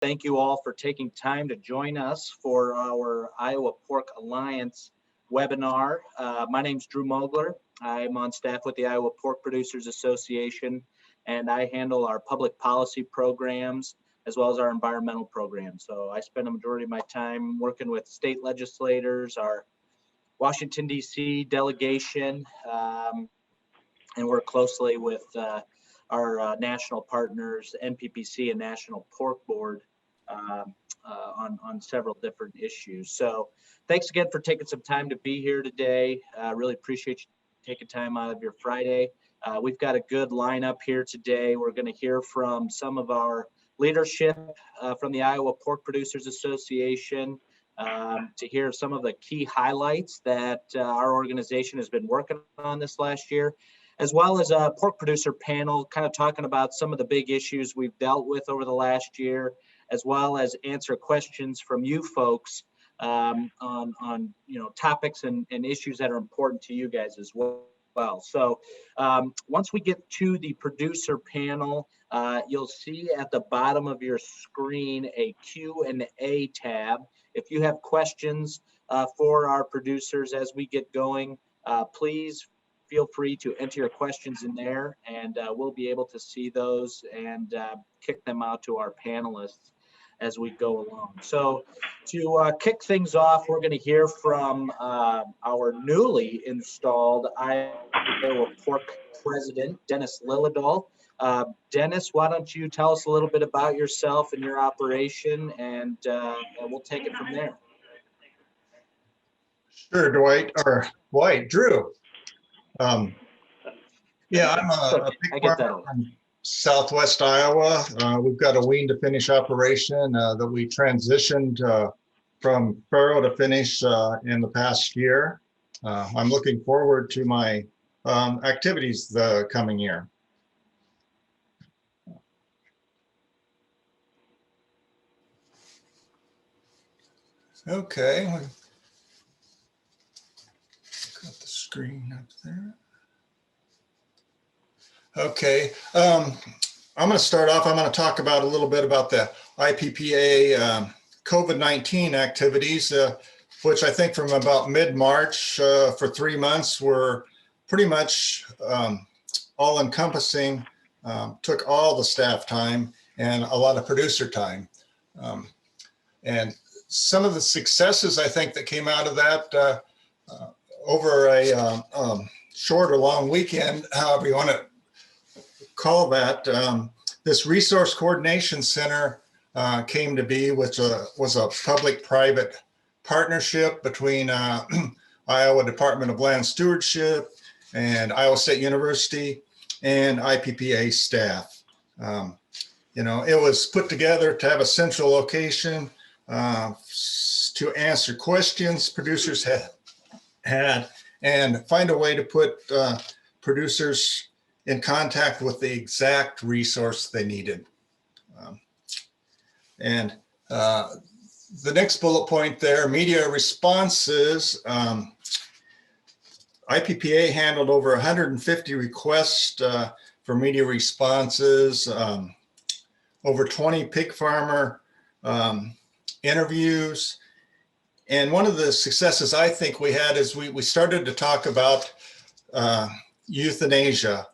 thank you all for taking time to join us for our Iowa Pork Alliance webinar. My name's Drew Mogler. I'm on staff with the Iowa Pork Producers Association, and I handle our public policy programs as well as our environmental programs. So I spend a majority of my time working with state legislators, our Washington, D.C. delegation, and work closely with our national partners, NPPC and National Pork Board, on several different issues. So thanks again for taking some time to be here today. Really appreciate you taking time out of your Friday. We've got a good lineup here today. We're going to hear from some of our leadership from the Iowa Pork Producers Association to hear some of the key highlights that our organization has been working on this last year, as well as a pork producer panel kind of talking about some of the big issues we've dealt with over the last year, as well as answer questions from you folks on topics and issues that are important to you guys as well. So once we get to the producer panel, you'll see at the bottom of your screen a Q&A tab. If you have questions for our producers as we get going, please feel free to enter your questions in there, and we'll be able to see those and kick them out to our panelists as we go along. So to kick things off, we're going to hear from our newly installed Iowa Pork President, Dennis Lillidahl. Dennis, why don't you tell us a little bit about yourself and your operation, and we'll take it from there. Sure, Drew. Yeah, I'm a pig farmer from Southwest Iowa. We've got a wean to finish operation that we transitioned from farrow to finish in the past year. I'm looking forward to my activities the coming year. Okay, got the screen up there. Okay, I'm going to start off. I'm going to talk about a little bit about the IPPA COVID-19 activities, which I think from about mid-March for 3 months were pretty much all-encompassing, took all the staff time and a lot of producer time. And some of the successes I think that came out of that over a short or long weekend, however you want to call that, this resource coordination center came to be, which was a public-private partnership between Iowa Department of Land Stewardship and Iowa State University and IPPA staff. It was put together to have a central location to answer questions producers had and find a way to put producers in contact with the exact resource they needed. And the next bullet point there, media responses. IPPA handled over 150 requests for media responses, over 20 pig farmer interviews. And one of the successes I think we had is we started to talk about euthanasia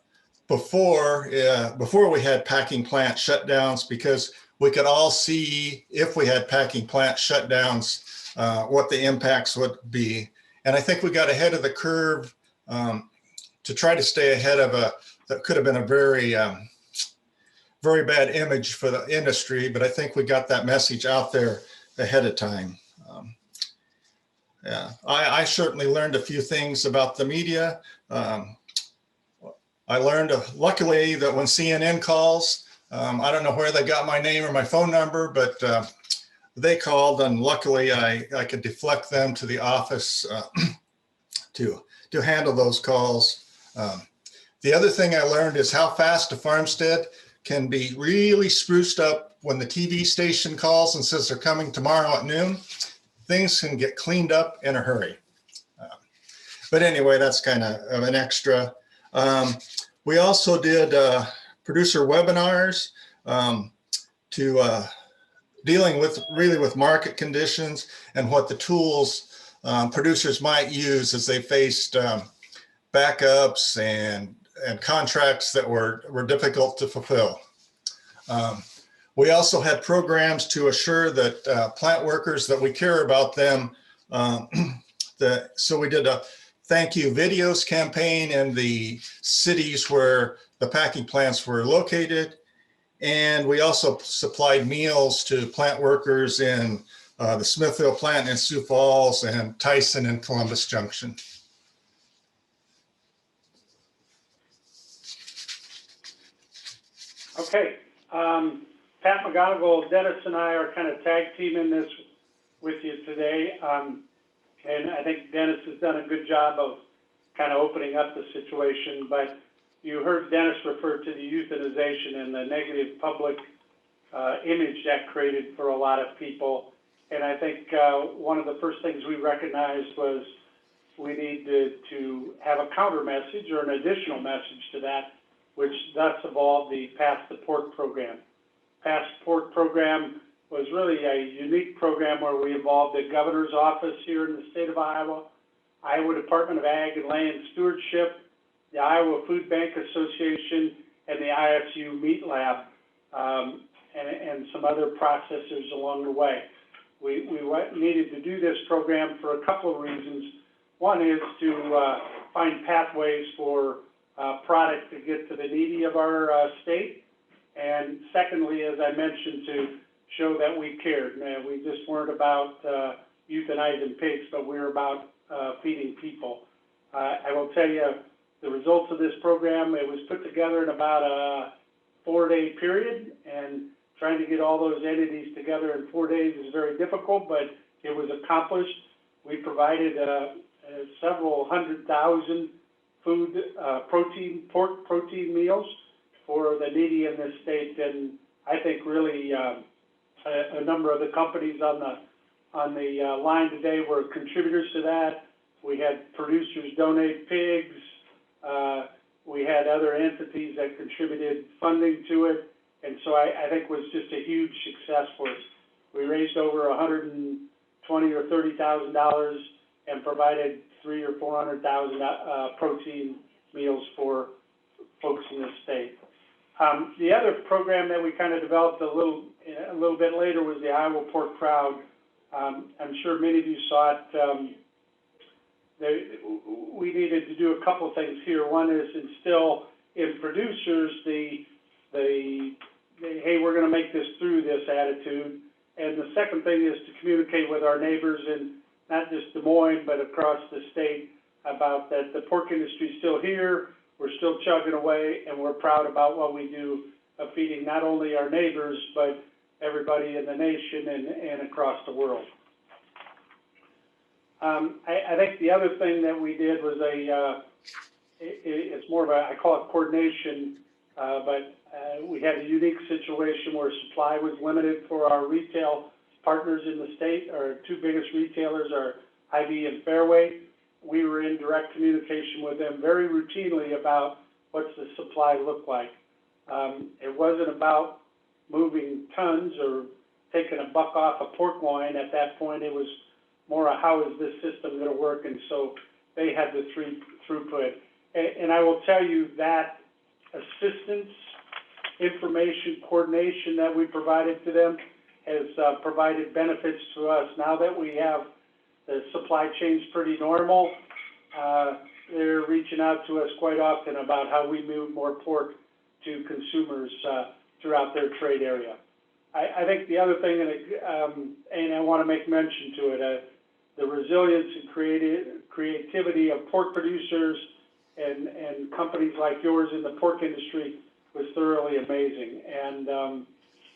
before we had packing plant shutdowns, because we could all see if we had packing plant shutdowns, what the impacts would be. And I think we got ahead of the curve to try to stay ahead of that could have been a very, very bad image for the industry, but I think we got that message out there ahead of time. Yeah, I certainly learned a few things about the media. I learned, luckily, that when CNN calls, I don't know where they got my name or my phone number, but they called, and luckily I could deflect them to the office to handle those calls. The other thing I learned is how fast a farmstead can be really spruced up when the TV station calls and says they're coming tomorrow at noon. Things can get cleaned up in a hurry. But anyway, that's kind of an extra. We also did producer webinars to dealing with really with market conditions and what the tools producers might use as they faced backups and contracts that were difficult to fulfill. We also had programs to assure that plant workers, that we care about them. So we did a thank you videos campaign in the cities where the packing plants were located. And we also supplied meals to plant workers in the Smithville plant in Sioux Falls and Tyson and Columbus Junction. Okay. Pat McGonigal, Dennis and I are kind of tag teaming this with you today. And I think Dennis has done a good job of kind of opening up the situation, but you heard Dennis refer to the euthanization and the negative public image that created for a lot of people. And I think one of the first things we recognized was we needed to have a counter message or an additional message to that, which thus evolved the Pass the Pork program. Pass the Pork program was really a unique program where we involved the governor's office here in the state of Iowa, Iowa Department of Ag and Land Stewardship, the Iowa Food Bank Association, and the ISU Meat Lab, and some other processors along the way. We needed to do this program for a couple of reasons. One is to find pathways for product to get to the needy of our state. And secondly, as I mentioned, to show that we cared. We just weren't about euthanizing pigs, but we were about feeding people. I will tell you the results of this program. It was put together in about a 4-day period, and trying to get all those entities together in 4 days is very difficult, but it was accomplished. We provided several 100,000 food pork protein meals for the needy in this state, and I think really a number of the companies on the line today were contributors to that. We had producers donate pigs. We had other entities that contributed funding to it, and so I think it was just a huge success for us. We raised over $120,000 or $30,000 and provided 300,000 or 400,000 protein meals for folks in the state. The other program that we kind of developed a little bit later was the Iowa Pork Crowd. I'm sure many of you saw it. We needed to do a couple of things here. One is instill in producers the hey, we're going to make this through this attitude. And the second thing is to communicate with our neighbors in not just Des Moines, but across the state about that the pork industry is still here, we're still chugging away, and we're proud about what we do of feeding not only our neighbors, but everybody in the nation and across the world. I think the other thing that we did was it's more of a, I call it coordination, but we had a unique situation where supply was limited for our retail partners in the state. Our two biggest retailers are Hy-Vee and Fairway. We were in direct communication with them very routinely about what's the supply look like. It wasn't about moving tons or taking a buck off a pork loin at that point. It was more a how is this system going to work, and so they had the throughput. And I will tell you that assistance, information, coordination that we provided to them has provided benefits to us. Now that we have the supply chains pretty normal, they're reaching out to us quite often about how we move more pork to consumers throughout their trade area. I think the other thing, and I want to make mention to it, the resilience and creativity of pork producers and companies like yours in the pork industry was thoroughly amazing. And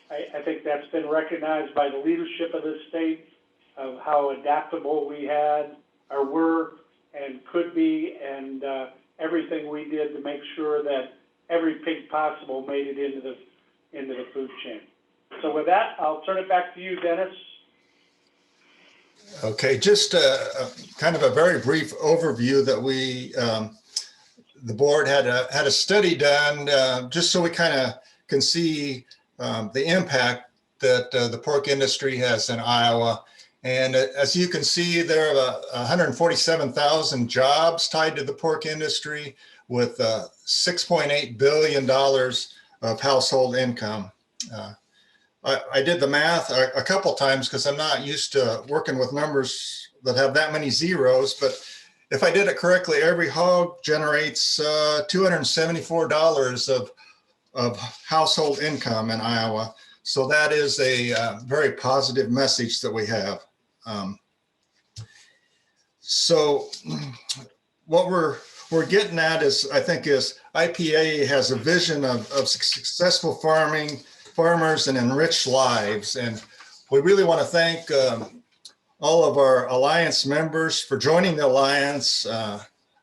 I think that's been recognized by the leadership of this state of how adaptable we had or were and could be, and everything we did to make sure that every pig possible made it into the food chain. So with that, I'll turn it back to you, Dennis. Okay, just kind of a very brief overview that we, the board had a study done just so we kind of can see the impact that the pork industry has in Iowa. And as you can see, there are 147,000 jobs tied to the pork industry with $6.8 billion of household income. I did the math a couple times because I'm not used to working with numbers that have that many zeros, but if I did it correctly, every hog generates $274 of household income in Iowa. So that is a very positive message that we have. So what we're getting at is, I think, is IPA has a vision of successful farmers and enriched lives. And we really want to thank all of our Alliance members for joining the Alliance.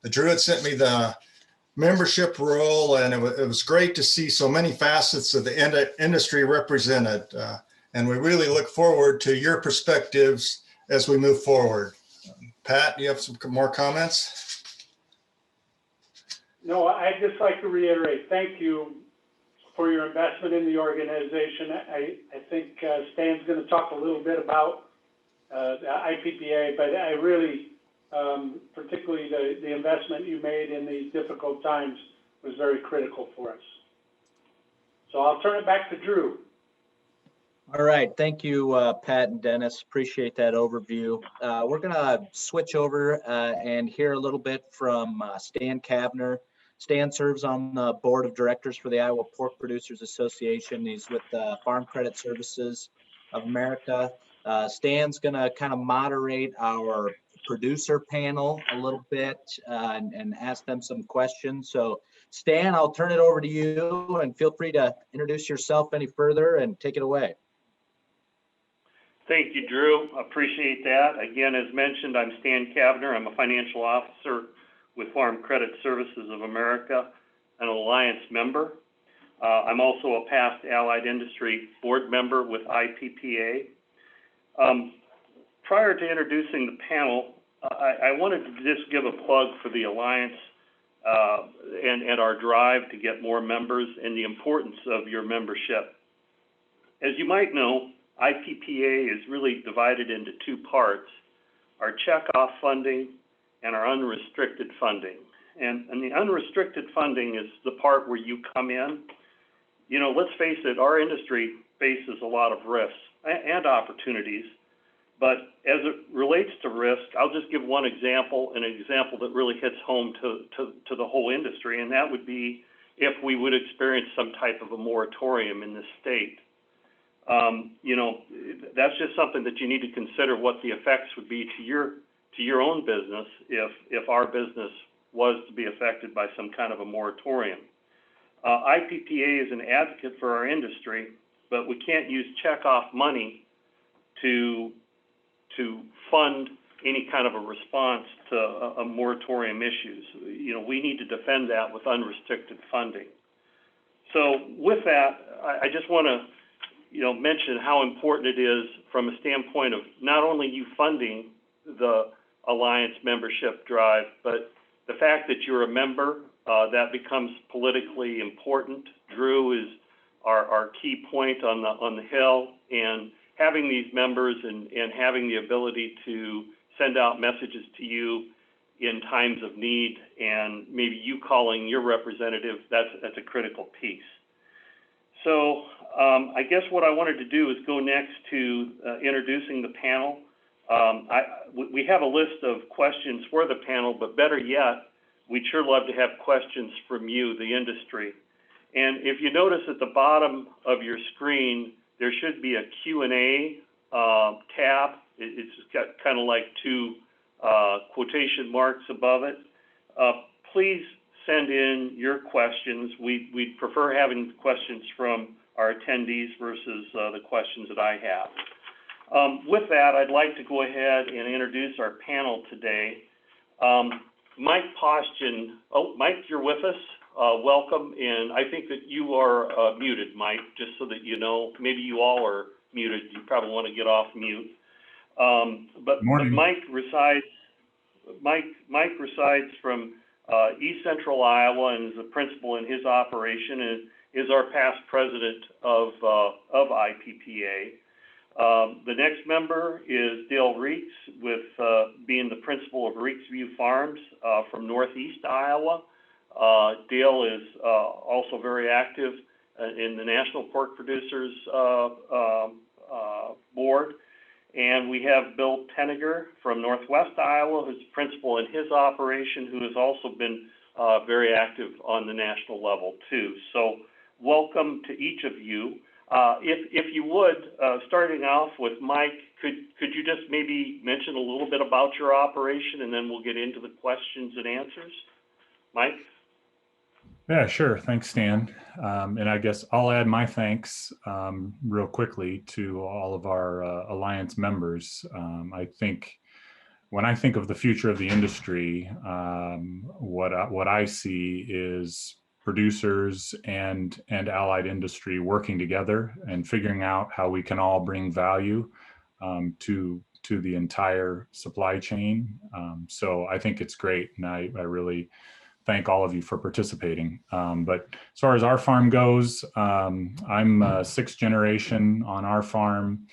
Drew had sent me the membership roll, and it was great to see so many facets of the industry represented. And we really look forward to your perspectives as we move forward. Pat, you have some more comments? No, I'd just like to reiterate, thank you for your investment in the organization. I think Stan's going to talk a little bit about the IPPA, but I really, particularly the investment you made in these difficult times was very critical for us. So I'll turn it back to Drew. All right, thank you, Pat and Dennis. Appreciate that overview. We're gonna switch over and hear a little bit from Stan Kavner. Stan serves on the board of directors for the Iowa Pork Producers Association. He's with Farm Credit Services of America. Stan's gonna kind of moderate our producer panel a little bit and ask them some questions. So Stan, I'll turn it over to you and feel free to introduce yourself any further and take it away. Thank you, Drew. Appreciate that. Again, as mentioned, I'm Stan Kavner. I'm a financial officer with Farm Credit Services of America, an Alliance member. I'm also a past Allied Industry board member with IPPA. Prior to introducing the panel, I wanted to just give a plug for the Alliance and our drive to get more members and the importance of your membership. As you might know, IPPA is really divided into two parts: our checkoff funding and our unrestricted funding. And the unrestricted funding is the part where you come in. You know, let's face it, our industry faces a lot of risks and opportunities. But as it relates to risk, I'll just give one example, an example that really hits home to the whole industry, and that would be if we would experience some type of a moratorium in this state. You know, that's just something that you need to consider what the effects would be to your own business if our business was to be affected by some kind of a moratorium. IPPA is an advocate for our industry, but we can't use checkoff money to fund any kind of a response to a moratorium issues. You know, we need to defend that with unrestricted funding. So with that, I just want to mention how important it is from a standpoint of not only you funding the Alliance membership drive, but the fact that you're a member, that becomes politically important. Drew is our key point on the Hill, and having these members and having the ability to send out messages to you in times of need, and maybe you calling your representative, that's a critical piece. So I guess what I wanted to do is go next to introducing the panel. We have a list of questions for the panel, but better yet, we'd sure love to have questions from you, the industry. And if you notice at the bottom of your screen, there should be a Q&A tab. It's got kind of like two quotation marks above it. Please send in your questions. We'd prefer having questions from our attendees versus the questions that I have. With that, I'd like to go ahead and introduce our panel today. Mike Postian. Oh, Mike, you're with us. Welcome, and I think that you are muted, Mike, just so that you know. Maybe you all are muted. You probably want to get off mute. But Mike resides from East Central Iowa and is a principal in his operation. is our past president of IPPA. The next member is Dale Reeks, with being the principal of Reeksview Farms from Northeast Iowa. Dale is also very active in the National Pork Producers Board. And we have Bill Tenniger from Northwest Iowa, who's principal in his operation, who has also been very active on the national level too. So welcome to each of you. If you would, starting off with Mike, could you just maybe mention a little bit about your operation, and then we'll get into the questions and answers? Mike? Yeah, sure. Thanks, Stan. And I guess I'll add my thanks real quickly to all of our Alliance members. I think when I think of the future of the industry, what I see is producers and allied industry working together and figuring out how we can all bring value to the entire supply chain. So I think it's great, and I really thank all of you for participating. But as far as our farm goes, I'm sixth generation on our farm,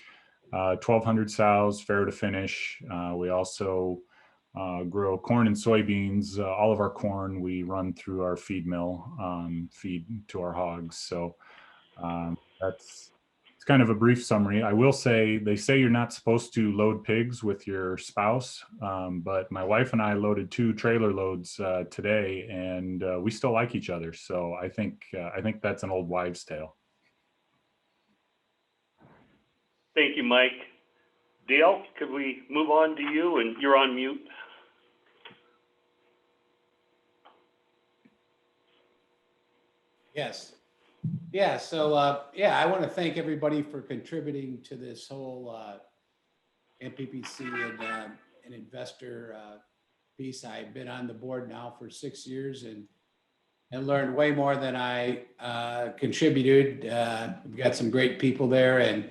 1,200 sows, fair to finish. We also grow corn and soybeans. All of our corn we run through our feed mill, feed to our hogs. So it's kind of a brief summary. I will say, they say you're not supposed to load pigs with your spouse, but my wife and I loaded 2 trailer loads today, and we still like each other. So I think that's an old wives' tale. Thank you, Mike. Dale, could we move on to you? And you're on mute. Yes. Yeah, so yeah, I want to thank everybody for contributing to this whole MPPC and investor piece. I've been on the board now for 6 years and learned way more than I contributed. We've got some great people there, and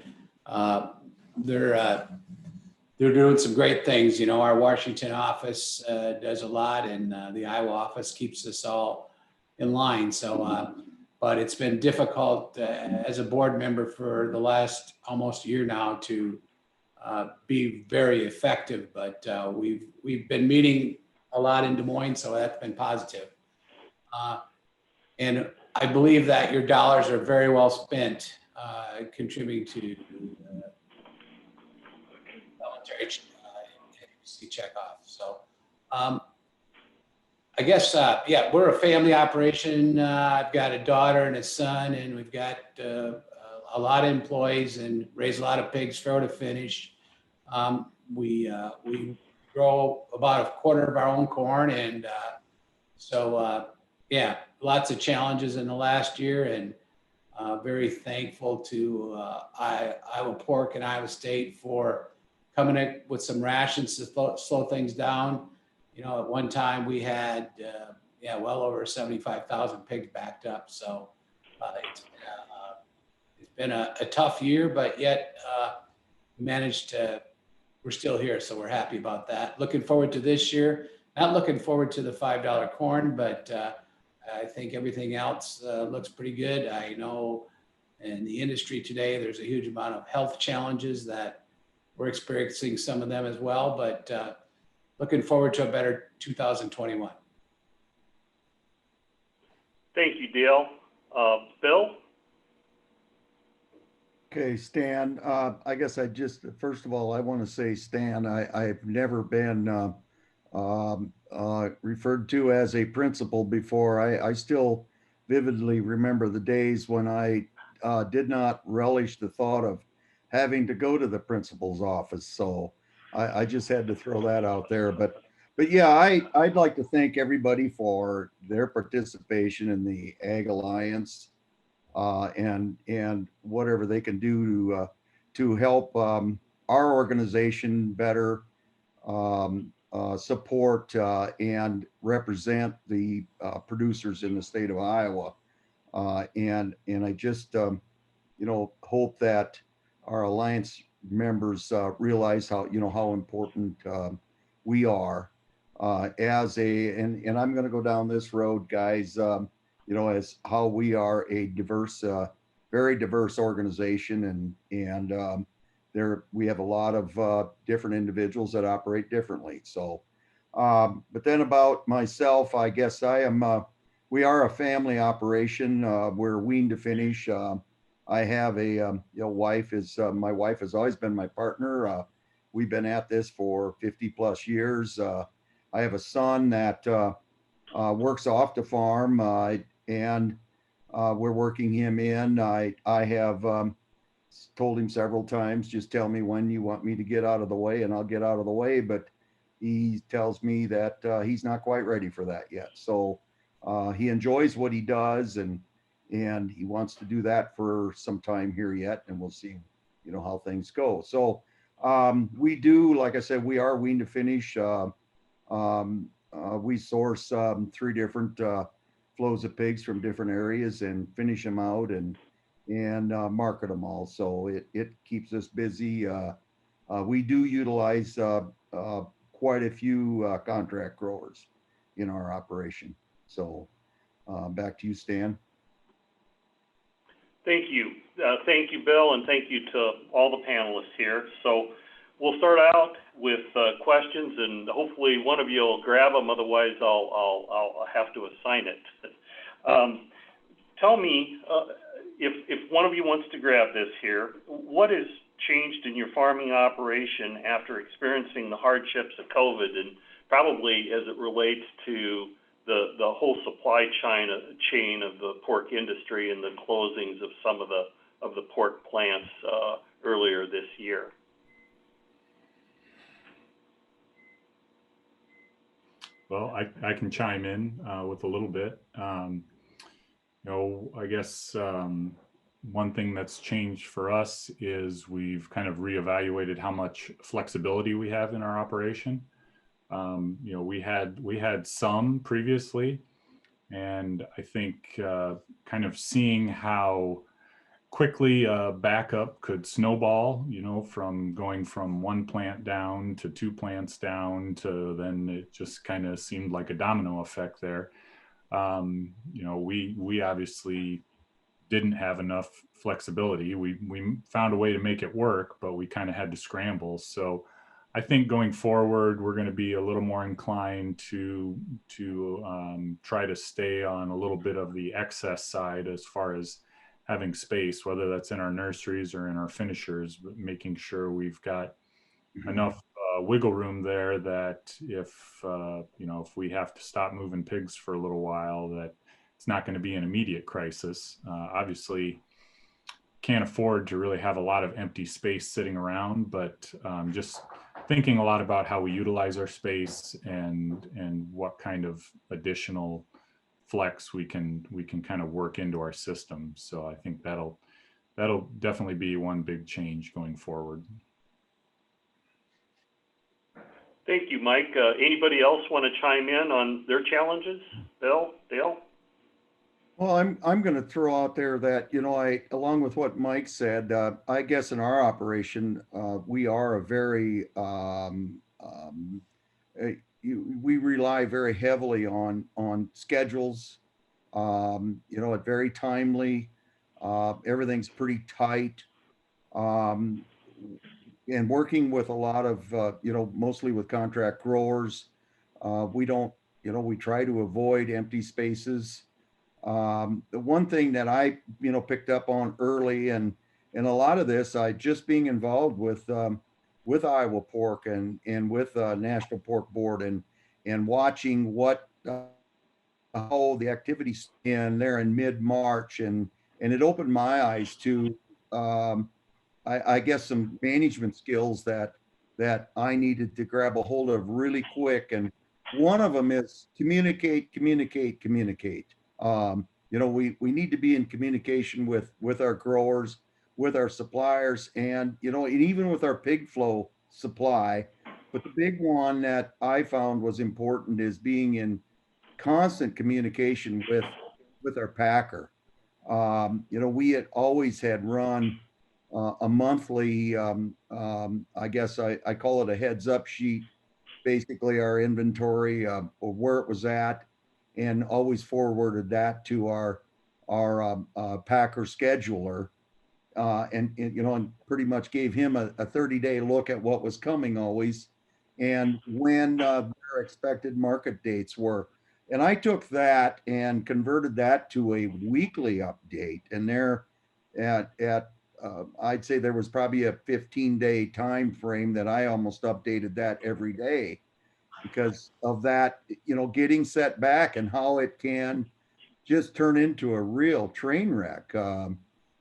they're doing some great things. You know, our Washington office does a lot, and the Iowa office keeps us all in line. So, but it's been difficult as a board member for the last almost year now to be very effective. But we've been meeting a lot in Des Moines, so that's been positive. And I believe that your dollars are very well spent contributing to military checkoff. So I guess, yeah, we're a family operation. I've got a daughter and a son, and we've got a lot of employees and raise a lot of pigs, fair to finish. We grow about a quarter of our own corn, and so yeah, lots of challenges in the last year, and very thankful to Iowa Pork and Iowa State for coming in with some rations to slow things down. You know, at one time we had, yeah, well over 75,000 pigs backed up. So it's been a tough year, but yet managed to, we're still here. So we're happy about that. Looking forward to this year. Not looking forward to the $5 corn, but I think everything else looks pretty good. I know in the industry today, there's a huge amount of health challenges that we're experiencing, some of them as well, but looking forward to a better 2021. Thank you, Dale. Bill? Okay, Stan, I guess I just, first of all, I want to say, Stan, I've never been referred to as a principal before. I still vividly remember the days when I did not relish the thought of having to go to the principal's office. So I just had to throw that out there. But yeah, I'd like to thank everybody for their participation in the Ag Alliance and whatever they can do to help our organization better support and represent the producers in the state of Iowa. And I just, you know, hope that our Alliance members realize how, you know, how important we are as a, and I'm going to go down this road, guys. as how we are a diverse, very diverse organization, and there we have a lot of different individuals that operate differently. So, but then about myself, I guess I am. We are a family operation. We're weaned to finish. I have a wife. Is my wife has always been my partner. We've been at this for 50 plus years. I have a son that works off the farm, and we're working him in. I have told him several times, just tell me when you want me to get out of the way, and I'll get out of the way. But he tells me that he's not quite ready for that yet. So he enjoys what he does, and he wants to do that for some time here yet, and we'll see, how things go. So we do, like I said, we are weaned to finish. We source 3 different flows of pigs from different areas and finish them out and market them all. So it keeps us busy. We do utilize quite a few contract growers in our operation. So back to you, Stan. Thank you. Thank you, Bill, and thank you to all the panelists here. So we'll start out with questions, and hopefully one of you will grab them. Otherwise, I'll have to assign it. Tell me, if one of you wants to grab this here, what has changed in your farming operation after experiencing the hardships of COVID, and probably as it relates to the whole supply chain of the pork industry and the closings of some of the pork plants earlier this year? Well, I can chime in with a little bit. I guess one thing that's changed for us is we've kind of reevaluated how much flexibility we have in our operation. We had some previously, and I think kind of seeing how quickly a backup could snowball, from going from 1 plant down to 2 plants down to then it just kind of seemed like a domino effect there. We obviously didn't have enough flexibility. We found a way to make it work, but we kind of had to scramble. So I think going forward, we're going to be a little more inclined to try to stay on a little bit of the excess side as far as having space, whether that's in our nurseries or in our finishers, but making sure we've got enough wiggle room there that if we have to stop moving pigs for a little while, that it's not going to be an immediate crisis. Obviously, can't afford to really have a lot of empty space sitting around, but just thinking a lot about how we utilize our space and what kind of additional flex we can kind of work into our system. So I think that'll definitely be one big change going forward. Thank you, Mike. Anybody else want to chime in on their challenges? Bill, Dale? Well, I'm going to throw out there that, along with what Mike said, I guess in our operation, we are a very, we rely very heavily on schedules, very timely. Everything's pretty tight. And working with a lot of, mostly with contract growers, we don't, we try to avoid empty spaces. The one thing that I, picked up on early, and a lot of this, just being involved with Iowa Pork and with National Pork Board and watching how the activities in there in mid-March, and it opened my eyes to, I guess, some management skills that I needed to grab a hold of really quick. And one of them is communicate. We need to be in communication with our growers, with our suppliers, and even with our pig flow supply. But the big one that I found was important is being in constant communication with our packer. We had always had run a monthly, I guess I call it a heads up sheet, basically our inventory of where it was at. and always forwarded that to our packer scheduler. And you know, and pretty much gave him a 30-day look at what was coming always, and when their expected market dates were. And I took that and converted that to a weekly update. And there, at I'd say there was probably a 15-day time frame that I almost updated that every day because of that, you know, getting set back and how it can just turn into a real train wreck.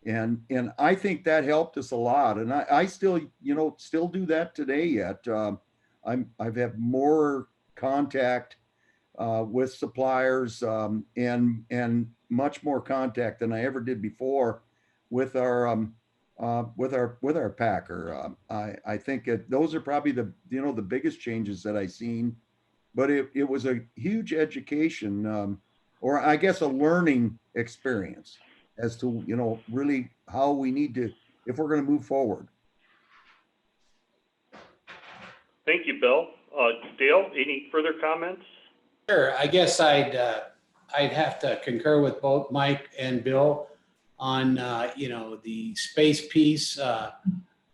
And I think that helped us a lot. And I still, you know, still do that today yet. I've had more contact with suppliers and much more contact than I ever did before with our packer. I think those are probably the biggest changes that I seen. But it was a huge education, or I guess a learning experience as to, you know, really how we need to, if we're going to move forward. Thank you, Bill. Dale, any further comments? Sure. I guess I'd have to concur with both Mike and Bill on, you know, the space piece.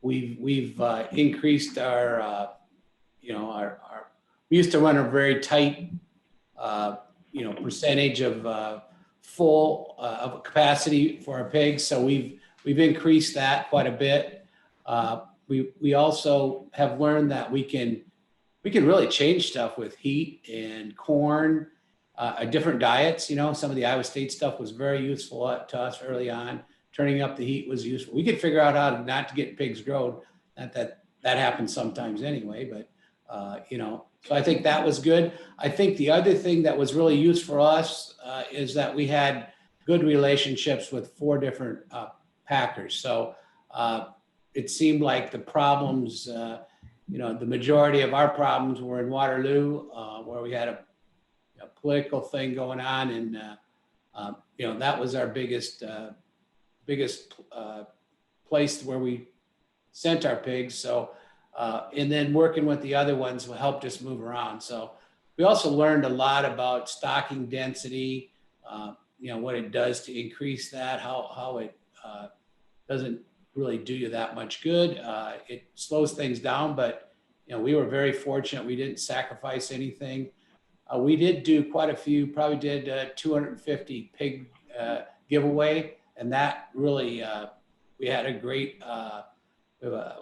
We've increased our, you know, we used to run a very tight, you know, percentage of full of capacity for our pigs. So we've increased that quite a bit. We also have learned that we can really change stuff with heat and corn, different diets. You know, some of the Iowa State stuff was very useful to us early on. Turning up the heat was useful. We could figure out how not to get pigs growed. That happens sometimes anyway, but you know, so I think that was good. I think the other thing that was really useful for us is that we had good relationships with 4 different packers. So it seemed like the problems, you know, the majority of our problems were in Waterloo, where we had a political thing going on, and you know, that was our biggest place where we sent our pigs. So and then working with the other ones helped us move around. So we also learned a lot about stocking density, you know, what it does to increase that, how it doesn't really do you that much good. It slows things down, but you know, we were very fortunate. We didn't sacrifice anything. We did do quite a few, probably did 250 pig giveaway, and that really, we had a great,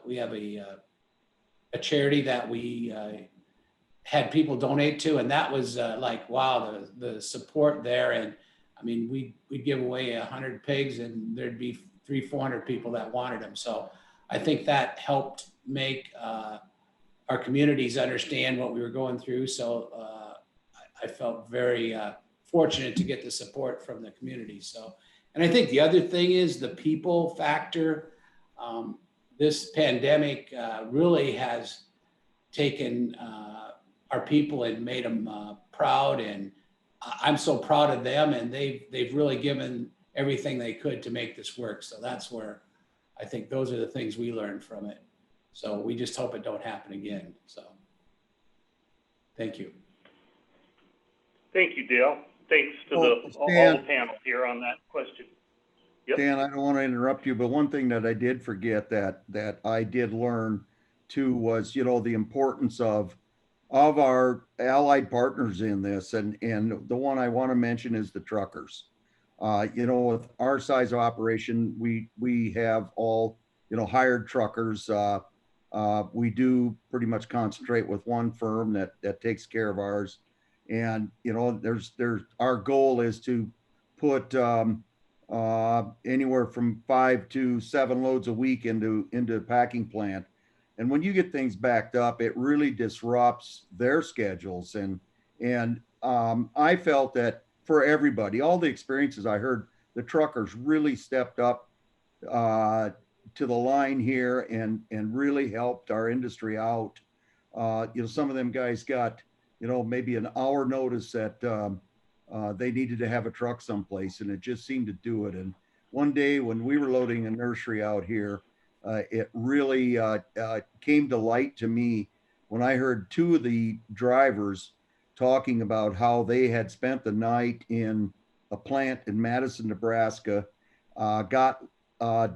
we have a charity that we had people donate to, and that was like, wow, the support there. And I mean, we'd give away 100 pigs and there'd be 300-400 people that wanted them. So I think that helped make our communities understand what we were going through. So I felt very fortunate to get the support from the community. So, and I think the other thing is the people factor. This pandemic really has taken our people and made them proud, and I'm so proud of them, and they've really given everything they could to make this work. So that's where I think those are the things we learned from it. So we just hope it don't happen again. So thank you. Thank you, Dale. Thanks to all the panel here on that question. Yep. Dan, I don't want to interrupt you, but one thing that I did forget that I did learn too was, you know, the importance of our allied partners in this, and the one I want to mention is the truckers. You know, with our size of operation, we have all, you know, hired truckers. We do pretty much concentrate with one firm that takes care of ours, and you know, there's our goal is to put anywhere from 5 to 7 loads a week into a packing plant. And when you get things backed up, it really disrupts their schedules. And I felt that for everybody, all the experiences I heard, the truckers really stepped up to the line here and really helped our industry out. You know, some of them guys got, you know, maybe an hour notice that they needed to have a truck someplace, and it just seemed to do it. And one day when we were loading a nursery out here, it really came to light to me when I heard 2 of the drivers talking about how they had spent the night in a plant in Madison, Nebraska, got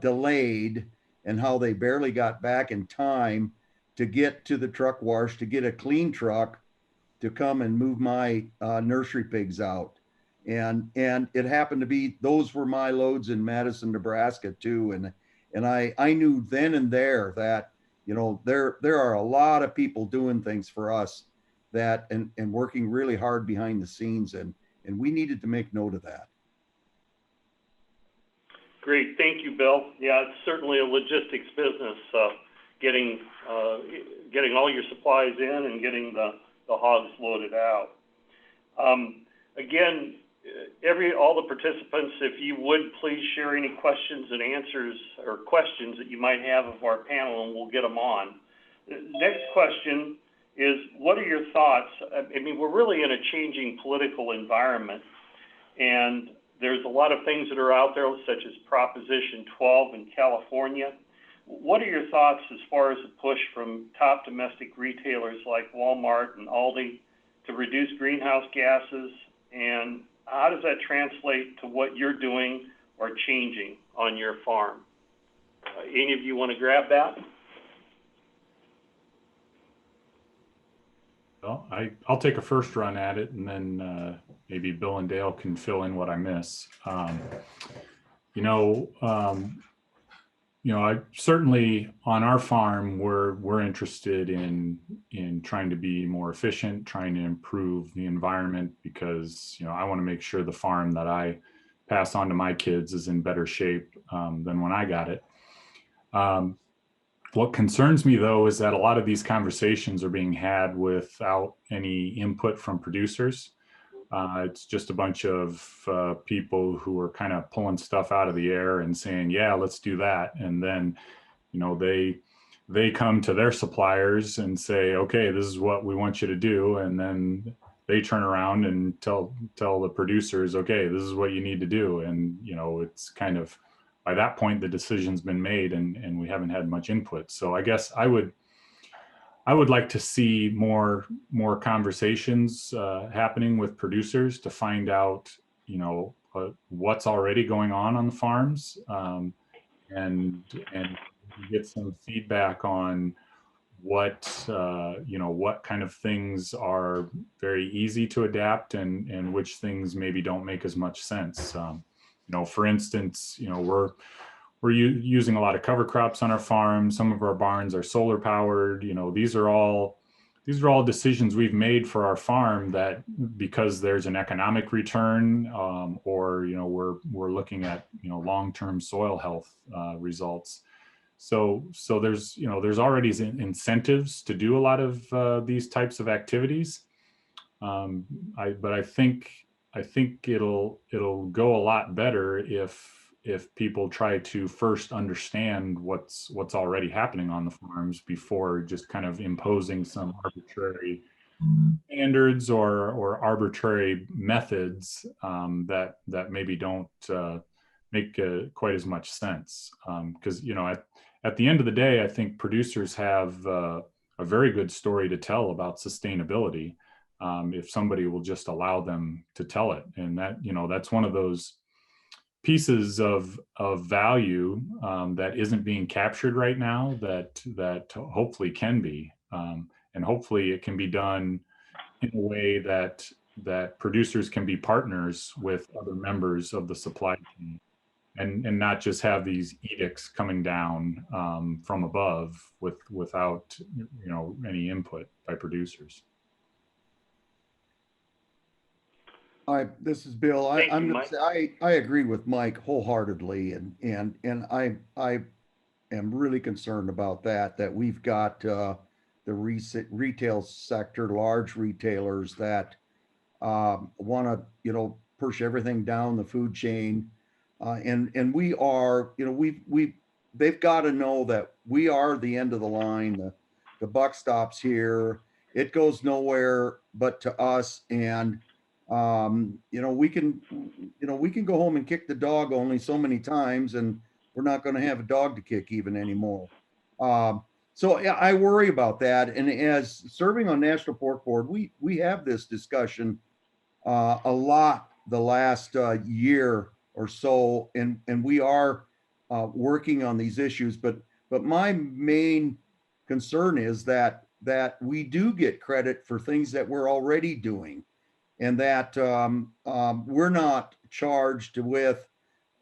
delayed, and how they barely got back in time to get to the truck wash, to get a clean truck to come and move my nursery pigs out. And it happened to be, those were my loads in Madison, Nebraska too. And I knew then and there that, you know, there are a lot of people doing things for us that, and working really hard behind the scenes. And we needed to make note of that. Great, thank you, Bill. Yeah, it's certainly a logistics business, getting all your supplies in and getting the hogs loaded out. Again, all the participants, if you would please share any questions and answers or questions that you might have of our panel, and we'll get them on. The next question is, what are your thoughts? I mean, we're really in a changing political environment, and there's a lot of things that are out there, such as Proposition 12 in California. What are your thoughts as far as the push from top domestic retailers like Walmart and Aldi to reduce greenhouse gases, and how does that translate to what you're doing or changing on your farm? Any of you want to grab that? Well, I'll take a first run at it, and then maybe Bill and Dale can fill in what I miss. I certainly on our farm, we're interested in trying to be more efficient, trying to improve the environment, because, you know, I want to make sure the farm that I pass on to my kids is in better shape than when I got it. What concerns me, though, is that a lot of these conversations are being had without any input from producers. It's just a bunch of people who are kind of pulling stuff out of the air and saying, yeah, let's do that. And then, you know, they come to their suppliers and say, okay, this is what we want you to do. And then they turn around and tell the producers, okay, this is what you need to do. And, you know, it's kind of, by that point, the decision's been made, and we haven't had much input. So I guess I would like to see more conversations happening with producers to find out, you know, what's already going on the farms, and get some feedback on what kind of things are very easy to adapt, and which things maybe don't make as much sense. For instance, we're using a lot of cover crops on our farm. Some of our barns are solar powered. These are all decisions we've made for our farm, that because there's an economic return, or we're looking at long-term soil health results. So there's already incentives to do a lot of these types of activities. But I think it'll go a lot better if people try to first understand what's already happening on the farms before just kind of imposing some arbitrary standards or arbitrary methods that maybe don't make quite as much sense. Because at the end of the day, I think producers have a very good story to tell about sustainability, if somebody will just allow them to tell it. And that's one of those pieces of value that isn't being captured right now, that hopefully can be, and hopefully it can be done in a way that producers can be partners with other members of the supply chain, and not just have these edicts coming down from above without any input by producers. This is Bill. I'm going to say I agree with Mike wholeheartedly, and I am really concerned about that we've got the retail sector, large retailers that want to push everything down the food chain, and we are they've got to know that we are the end of the line. The buck stops here. It goes nowhere but to us. And we can go home and kick the dog only so many times, and we're not going to have a dog to kick even anymore. So yeah, I worry about that. And as serving on National Pork Board, we have this discussion a lot the last year or so, and we are working on these issues. But my main concern is that we do get credit for things that we're already doing, and that we're not charged with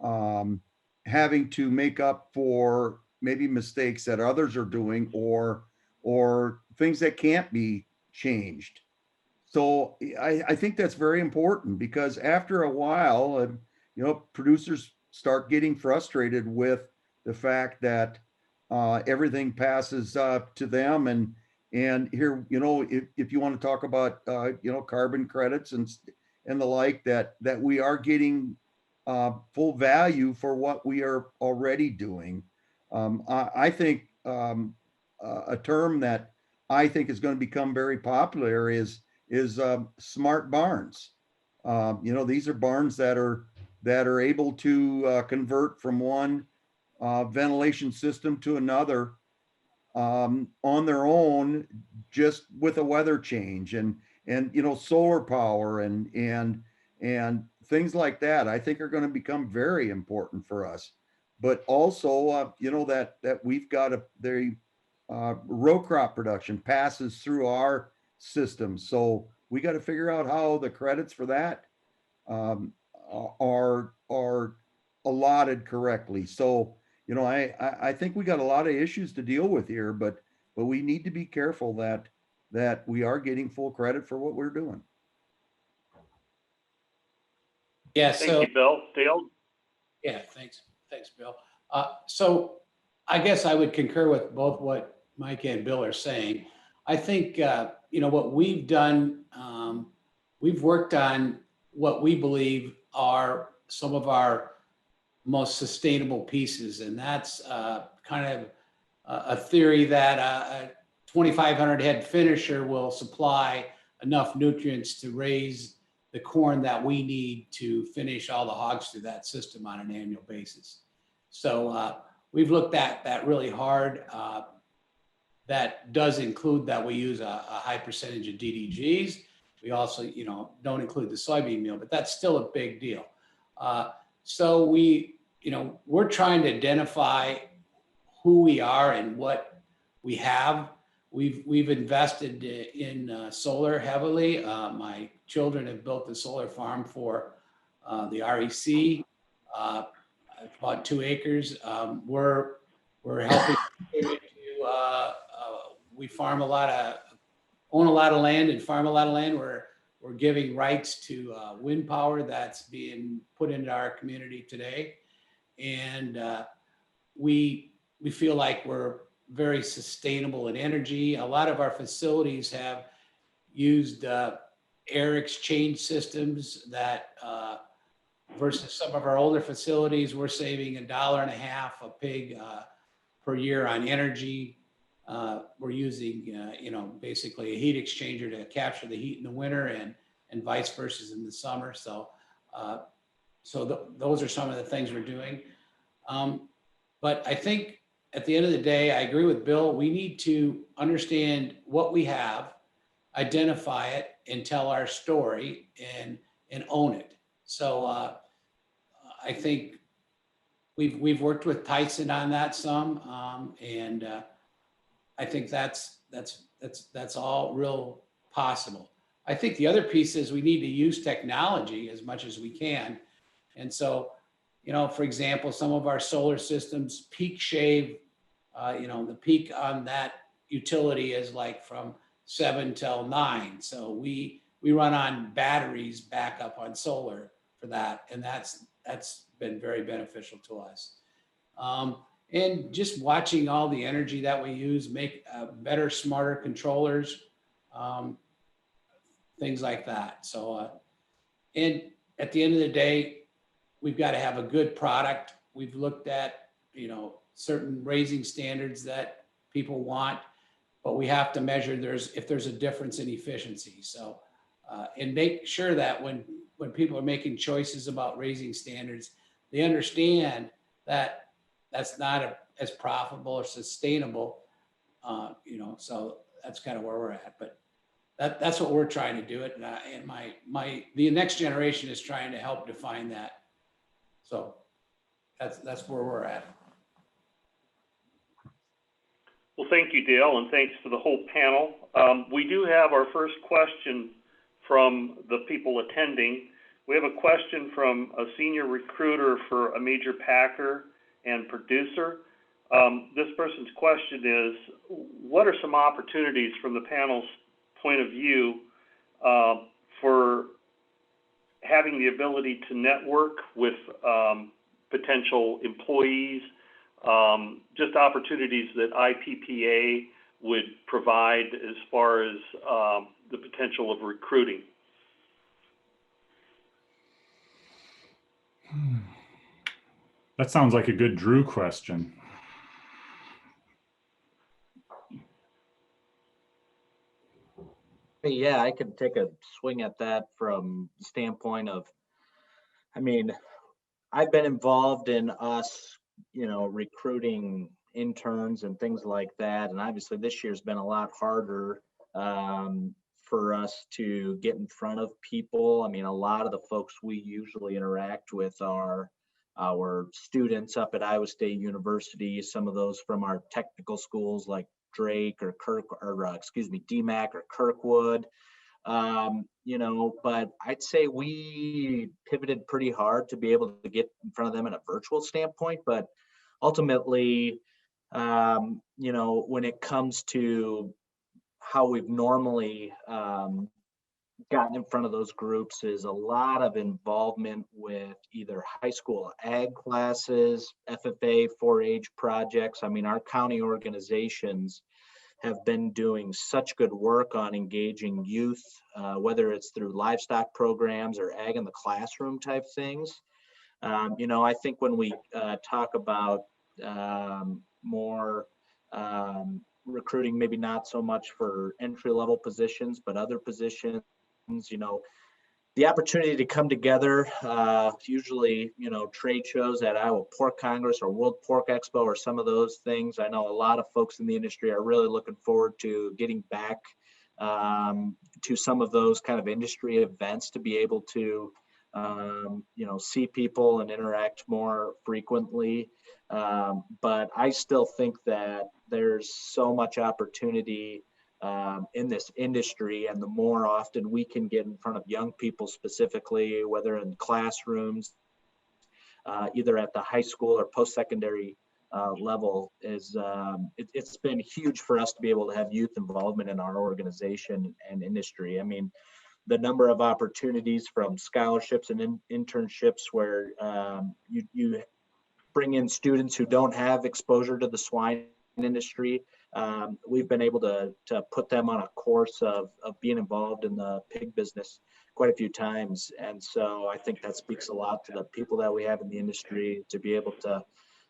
um, having to make up for maybe mistakes that others are doing, or things that can't be changed. So I think that's very important, because after a while, producers start getting frustrated with the fact that everything passes to them. And here, if you want to talk about carbon credits and the like, that we are getting full value for what we are already doing. I think a term that I think is going to become very popular is smart barns. These are barns that are able to convert from one ventilation system to another on their own, just with a weather change, and solar power and things like that. I think are going to become very important for us. But also, that we've got the row crop production passes through our system, so we got to figure out how the credits for that are allotted correctly. So I think we got a lot of issues to deal with here, but we need to be careful that we are getting full credit for what we're doing. Yeah, Thank so, you, Bill. Dale? yeah, thanks, Bill. So I guess I would concur with both what Mike and Bill are saying. I think, what we've done, we've worked on what we believe are some of our most sustainable pieces. And that's kind of a theory that a 2,500 head finisher will supply enough nutrients to raise the corn that we need to finish all the hogs through that system on an annual basis. So we've looked at that really hard. That does include that we use a high percentage of DDGs. We also, don't include the soybean meal, but that's still a big deal. So we're trying to identify who we are and what we have. We've invested in solar heavily. My children have built a solar farm for the REC, about 2 acres. We're helping to, we own a lot of land and farm a lot of land. We're giving rights to wind power that's being put into our community today. And we feel like we're very sustainable in energy. A lot of our facilities have used air exchange systems that versus some of our older facilities, we're saving $1.50 a pig per year on energy. We're using, basically a heat exchanger to capture the heat in the winter and vice versa in the summer. So, those are some of the things we're doing. But I think at the end of the day, I agree with Bill. We need to understand what we have, identify it, and tell our story and own it. So I think we've worked with Tyson on that some, and I think that's all real possible. I think the other piece is we need to use technology as much as we can. And so, for example, some of our solar systems peak shave, the peak on that utility is like from 7 till 9. So we run on batteries backup on solar for that. And that's been very beneficial to us. And just watching all the energy that we use, make better, smarter controllers, things like that. So, and at the end of the day, we've got to have a good product. We've looked at, certain raising standards that people want, but we have to measure if there's a difference in efficiency. So, and make sure that when people are making choices about raising standards, they understand that that's not as profitable or sustainable So that's kind of where we're at, but that's what we're trying to do it. And the next generation is trying to help define that. So that's where we're at. Well, thank you, Dale, and thanks to the whole panel. We do have our first question from the people attending. We have a question from a senior recruiter for a major packer and producer. This person's question is, what are some opportunities from the panel's point of view for having the ability to network with potential employees, just opportunities that IPPA would provide as far as the potential of recruiting? That sounds like a good Drew question. Yeah, I could take a swing at that from the standpoint of, I mean, I've been involved in us, recruiting interns and things like that. And obviously this year's been a lot harder for us to get in front of people. I mean, a lot of the folks we usually interact with are our students up at Iowa State University, some of those from our technical schools like Drake or DMAC or Kirkwood. But I'd say we pivoted pretty hard to be able to get in front of them in a virtual standpoint. But ultimately, when it comes to how we've normally gotten in front of those groups is a lot of involvement with either high school ag classes, FFA, 4-H projects. I mean, our county organizations have been doing such good work on engaging youth, whether it's through livestock programs or ag in the classroom type things. I think when we talk about more recruiting, maybe not so much for entry-level positions, but other positions, the opportunity to come together, usually, trade shows at Iowa Pork Congress or World Pork Expo or some of those things. I know a lot of folks in the industry are really looking forward to getting back to some of those kind of industry events to be able to, see people and interact more frequently. But I still think that there's so much opportunity in this industry, and the more often we can get in front of young people specifically, whether in classrooms, either at the high school or post-secondary level, it's been huge for us to be able to have youth involvement in our organization and industry. I mean, the number of opportunities from scholarships and internships where you bring in students who don't have exposure to the swine industry. We've been able to put them on a course of being involved in the pig business quite a few times. And so I think that speaks a lot to the people that we have in the industry to be able to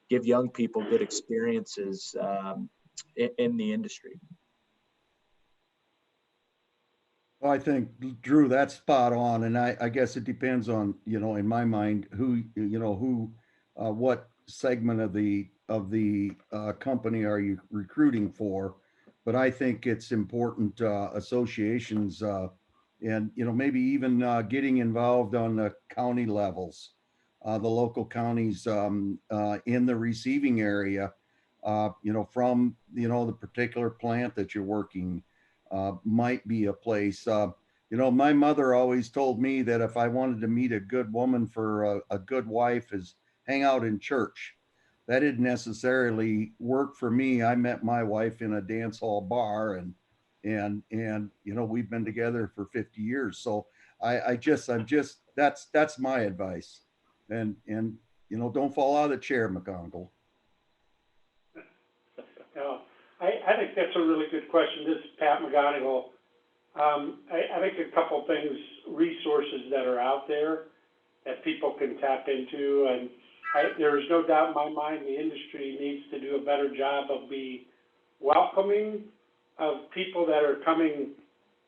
give young people good experiences in the industry. Well, I think, Drew, that's spot on. And I guess it depends on, in my mind, what segment of the company are you recruiting for? But I think it's important associations and maybe even getting involved on the county levels, the local counties in the receiving area, from the particular plant that you're working might be a place. My mother always told me that if I wanted to meet a good woman for a good wife is hang out in church. That didn't necessarily work for me. I met my wife in a dance hall bar and we've been together for 50 years. So that's my advice. And don't fall out of the chair, McCongle. I think that's a really good question. This is Pat McGonigal. I think a couple things, resources that are out there that people can tap into, and there is no doubt in my mind the industry needs to do a better job of be welcoming of people that are coming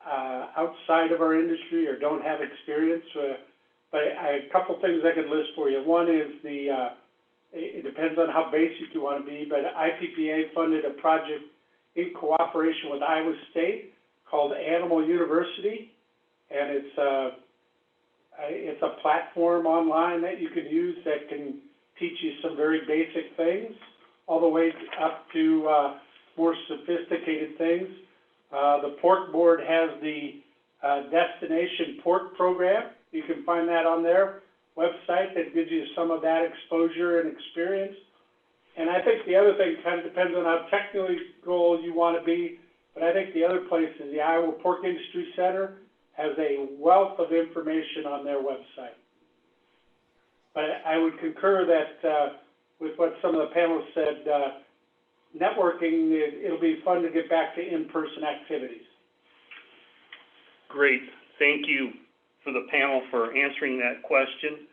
outside of our industry or don't have experience. But a couple things I could list for you. One is it depends on how basic you want to be, but IPPA funded a project in cooperation with Iowa State called Animal University. And it's a platform online that you can use that can teach you some very basic things, all the way up to more sophisticated things. The Pork Board has the Destination Pork Program. You can find that on their website that gives you some of that exposure and experience. And I think the other thing kind of depends on how technical you want to be, but I think the other place is the Iowa Pork Industry Center has a wealth of information on their website. But I would concur that with what some of the panelists said, networking, it'll be fun to get back to in-person activities. Great. Thank you for the panel for answering that question.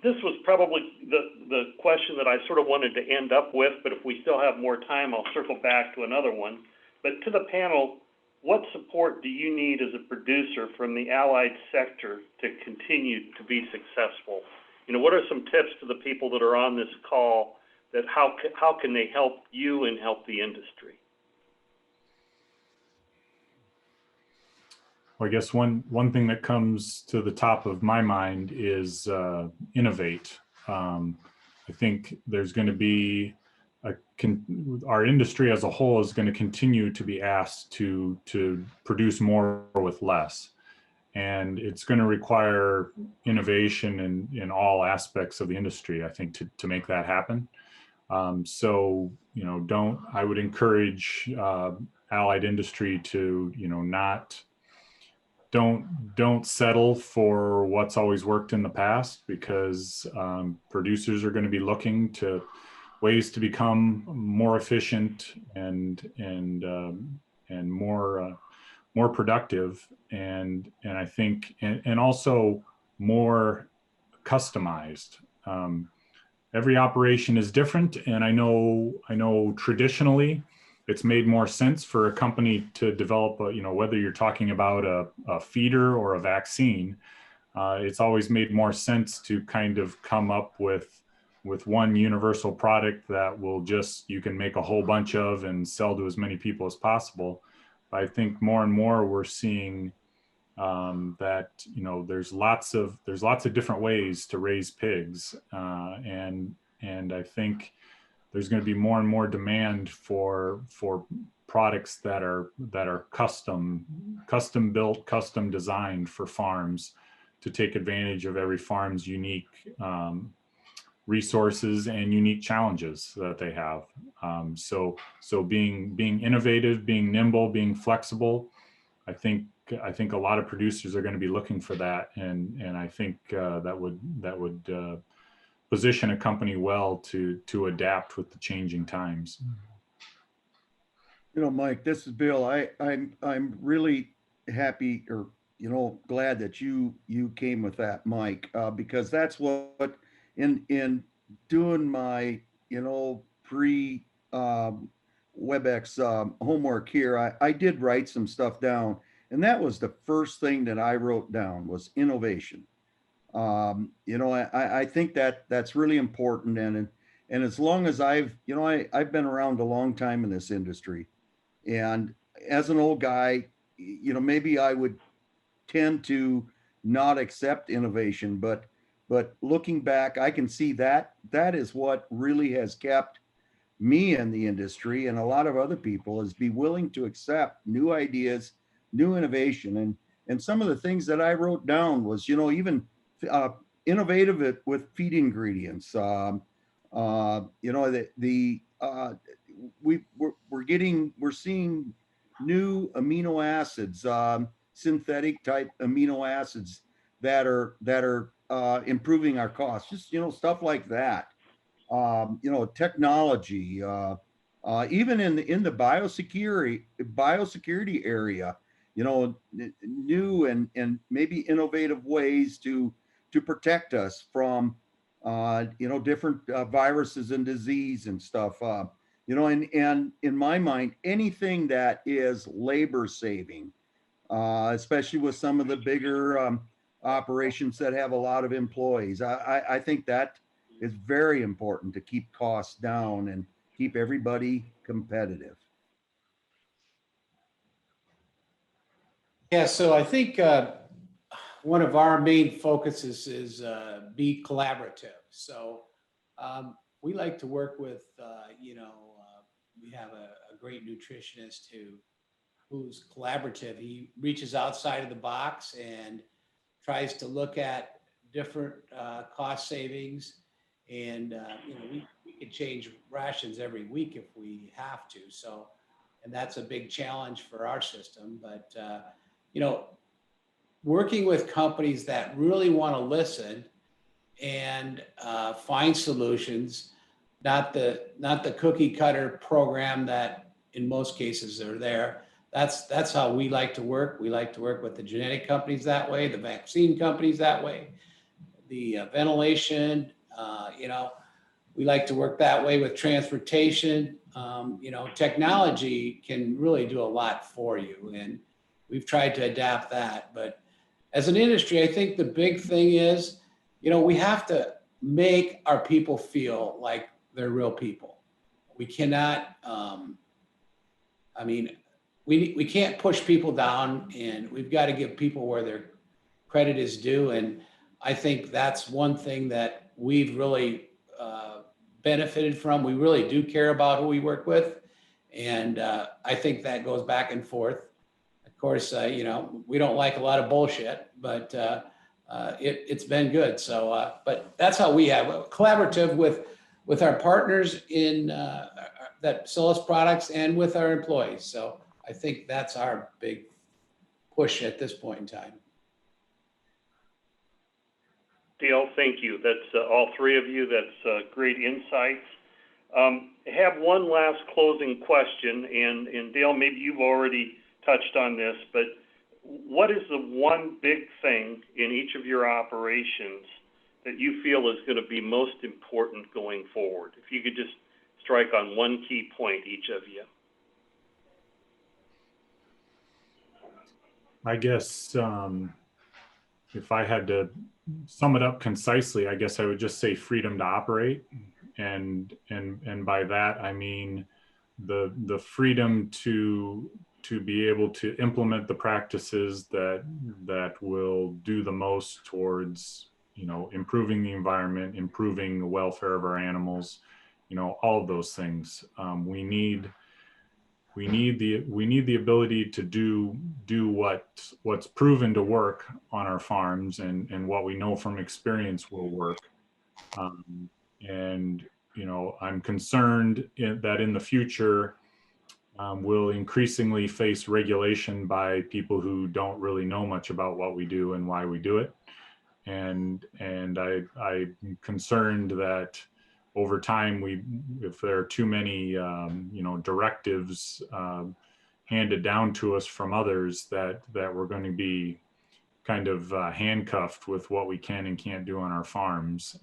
This was probably the question that I sort of wanted to end up with, but if we still have more time, I'll circle back to another one. But to the panel, what support do you need as a producer from the allied sector to continue to be successful? You know, what are some tips to the people that are on this call that how can they help you and help the industry? Well, I guess one thing that comes to the top of my mind is innovate. I think there's going to be our industry as a whole is going to continue to be asked to produce more with less, and it's going to require innovation in all aspects of the industry, I think, to make that happen. So, you know, I would encourage allied industry to, you know, don't settle for what's always worked in the past, because producers are going to be looking to ways to become more efficient and more productive, and I think and also more customized. Every operation is different, and I know traditionally it's made more sense for a company to develop you know, whether you're talking about a feeder or a vaccine, it's always made more sense to kind of come up with one universal product that you can make a whole bunch of and sell to as many people as possible. But I think more and more we're seeing that, you know, there's lots of different ways to raise pigs, and I think there's going to be more and more demand for products that are custom built, custom designed for farms to take advantage of every farm's unique resources and unique challenges that they have. So being innovative, being nimble, being flexible, I think a lot of producers are going to be looking for that, and I think that would position a company well to adapt with the changing times. You know, Mike, this is Bill. I'm really happy, or, you know, glad that you came with that, Mike, because that's what in doing my, you know, pre WebEx homework here, I did write some stuff down, and that was the first thing that I wrote down was innovation. You know, I think that's really important, and as long as I've been around a long time in this industry, and as an old guy, you know, maybe I would tend to not accept innovation, but looking back, I can see that is what really has kept me in the industry and a lot of other people, is be willing to accept new ideas, new innovation, and some of the things that I wrote down was, you know, even innovative with feed ingredients. You know, we're seeing new amino acids, synthetic type amino acids that are improving our costs. Just, you know, stuff like that. You know, technology, even in the biosecurity area, you know, new and maybe innovative ways to protect us from you know, different viruses and disease and stuff. You know, and in my mind, anything that is labor saving, especially with some of the bigger operations that have a lot of employees, I think that is very important to keep costs down and keep everybody competitive. Yeah, so I think one of our main focuses is be collaborative. So we like to work with, we have a great nutritionist who's collaborative. He reaches outside of the box and tries to look at different cost savings. And, we could change rations every week if we have to. So, and that's a big challenge for our system. But, working with companies that really want to listen and find solutions, not the cookie cutter program that in most cases are there. That's how we like to work. We like to work with the genetic companies that way, the vaccine companies that way, the ventilation, we like to work that way with transportation. Technology can really do a lot for you, and we've tried to adapt that. But as an industry, I think the big thing is, we have to make our people feel like they're real people. We cannot, we can't push people down, and we've got to give people where their credit is due. And I think that's one thing that we've really benefited from. We really do care about who we work with. And I think that goes back and forth. Of course, we don't like a lot of bullshit, but it's been good. So, but that's how we have collaborative with our partners in that sell us products and with our employees. So I think that's our big push at this point in time. Dale, thank you. That's all three of you. That's great insights. I have one last closing question, and Dale, maybe you've already touched on this, but what is the one big thing in each of your operations that you feel is going to be most important going forward? If you could just strike on one key point, each of you. I guess if I had to sum it up concisely, I guess I would just say freedom to operate. And by that, I mean the freedom to be able to implement the practices that will do the most towards, improving the environment, improving the welfare of our animals, all of those things. We need the ability to do what's proven to work on our farms and what we know from experience will work. I'm concerned that in the future, we'll increasingly face regulation by people who don't really know much about what we do and why we do it. And I'm concerned that over time, if there are too many, directives handed down to us from others, that we're going to be kind of handcuffed with what we can and can't do on our farms.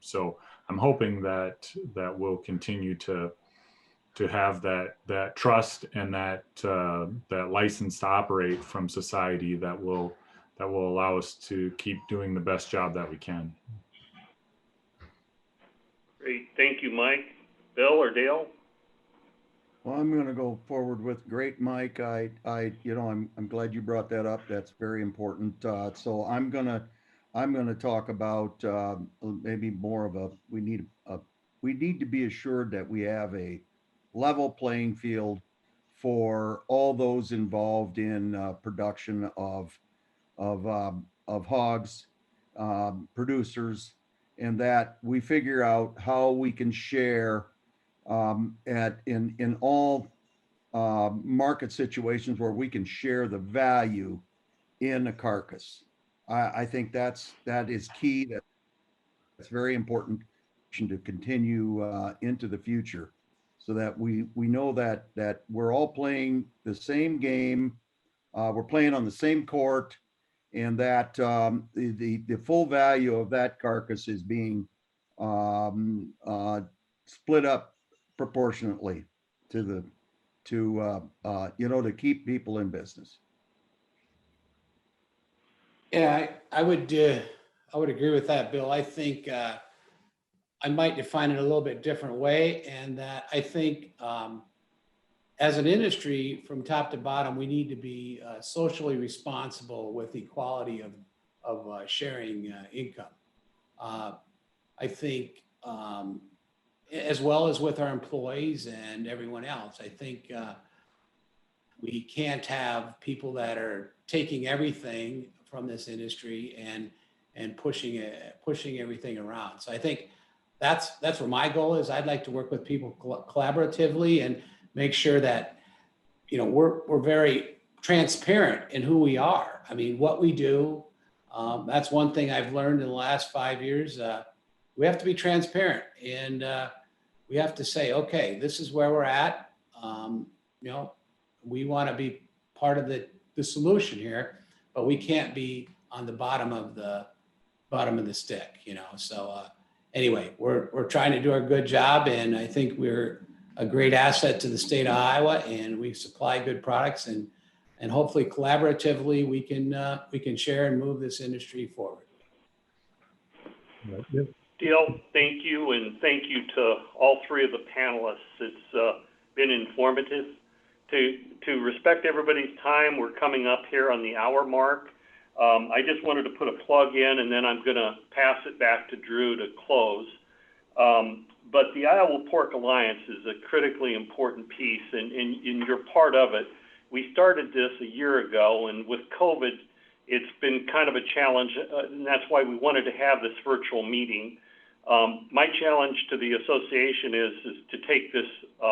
So I'm hoping that we'll continue to have that trust and that license to operate from society that will allow us to keep doing the best job that we can. Great, thank you, Mike. Bill or Dale? Well, I'm going to go forward with great, Mike. I'm glad you brought that up. That's very important. So I'm going to talk about maybe more of we need to be assured that we have a level playing field for all those involved in production of hogs, producers, and that we figure out how we can share in all market situations where we can share the value in a carcass. I think that is key. That's very important to continue into the future, so that we know that we're all playing the same game, we're playing on the same court, and that the full value of that carcass is being split up proportionately to keep people in business. Yeah, I would agree with that, Bill. I think I might define it a little bit different way, and that I think as an industry, from top to bottom, we need to be socially responsible with equality of sharing income. I think, as well as with our employees and everyone else, I think we can't have people that are taking everything from this industry and pushing everything around. So I think that's where my goal is. I'd like to work with people collaboratively and make sure that, you know, we're very transparent in who we are. I mean, what we do. That's one thing I've learned in the last 5 years. We have to be transparent, and we have to say, okay, this is where we're at. You know, we want to be part of the solution here, but we can't be on the bottom of the stick, you know. So anyway, we're trying to do a good job, and I think we're a great asset to the state of Iowa, and we supply good products, and hopefully collaboratively we can share and move this industry forward. Dale, thank you, and thank you to all three of the panelists. It's been informative. To respect everybody's time, we're coming up here on the hour mark. I just wanted to put a plug in, and then I'm going to pass it back to Drew to close. But the Iowa Pork Alliance is a critically important piece, and you're part of it. We started this a year ago, and with COVID, it's been kind of a challenge, and that's why we wanted to have this virtual meeting. My challenge to the association is to take this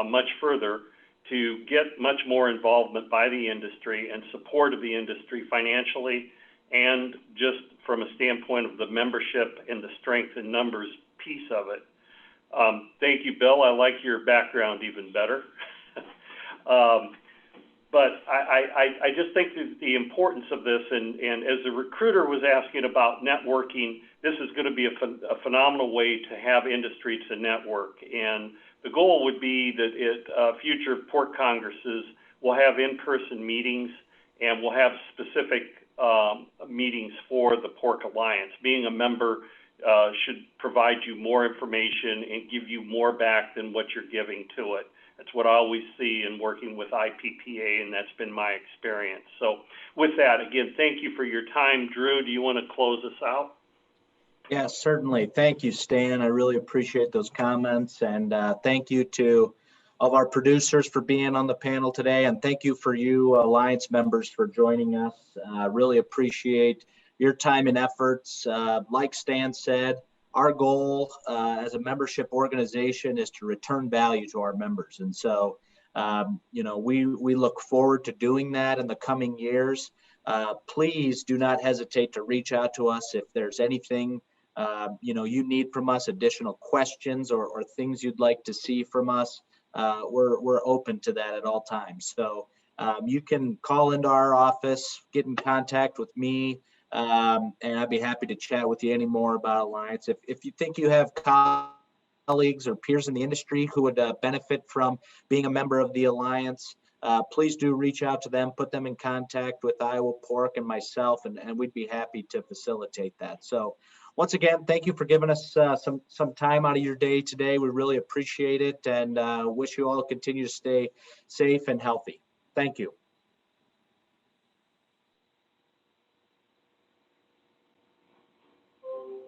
much further, to get much more involvement by the industry and support of the industry financially, and just from a standpoint of the membership and the strength in numbers piece of it. Thank you, Bill. I like your background even better. But I just think that the importance of this, and as the recruiter was asking about networking, this is going to be a phenomenal way to have industry to network. And the goal would be that future pork congresses will have in-person meetings, and we'll have specific meetings for the Pork Alliance. Being a member should provide you more information and give you more back than what you're giving to it. That's what I always see in working with IPPA, and that's been my experience. So with that, again, thank you for your time. Drew, do you want to close us out? Yeah, certainly. Thank you, Stan. I really appreciate those comments, and thank you to all of our producers for being on the panel today, and thank you for you Alliance members for joining us. Really appreciate your time and efforts. Like Stan said, our goal as a membership organization is to return value to our members. And so, you know, we look forward to doing that in the coming years. Please do not hesitate to reach out to us if there's anything, you know, you need from us, additional questions or things you'd like to see from us. We're open to that at all times. So you can call into our office, get in contact with me, and I'd be happy to chat with you any more about Alliance. If you think you have colleagues or peers in the industry who would benefit from being a member of the Alliance, please do reach out to them, put them in contact with Iowa Pork and myself, and we'd be happy to facilitate that. So once again, thank you for giving us some time out of your day today. We really appreciate it, and wish you all continue to stay safe and healthy. Thank you.